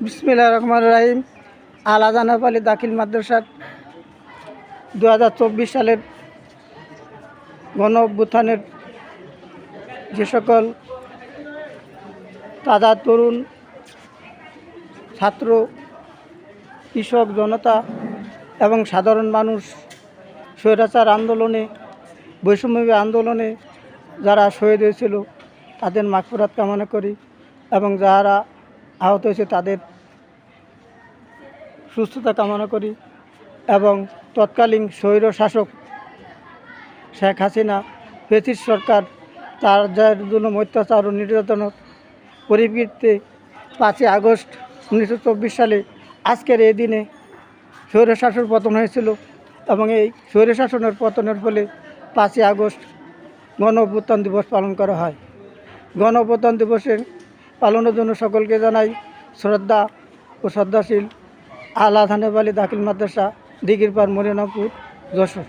বিসমিল্লাহির রহমানির রহিম। আল আযান আলী দাখিল মাদ্রাসার 2024 সালের গণ অভ্যুত্থানের যে সকল তাজা তরুণ ছাত্র, কৃষক, জনতা এবং সাধারণ মানুষ স্বৈরাচার আন্দোলনে, বৈষম্যবিরোধী আন্দোলনে যারা শহীদ হয়েছিল তাদের মাগফিরাত কামনা করি এবং যারা আহত হয়েছে তাদের সুস্থতা কামনা করি এবং তৎকালীন স্বৈর শাসক শেখ হাসিনা ফ্যাসিস্ট সরকার তার যার জন্য অত্যাচার ও নির্যাতনের পরিপ্রেক্ষিতে 5ই আগস্ট 1924 সালে আজকের এই দিনে স্বৈরশাসন পতন হয়েছিল এবং এই স্বৈরশাসনের পতনের ফলে 5ই আগস্ট গণ অভ্যুত্থান দিবস পালন করা হয়। গণ অভ্যুত্থান দিবসের পালনের জন্য সকলকে জানাই শ্রদ্ধা ও শ্রদ্ধাশীল। আল আযান আলী দাখিল মাদ্রাসা, দিঘিরপাড়, মরিয়মপুর, যশোর।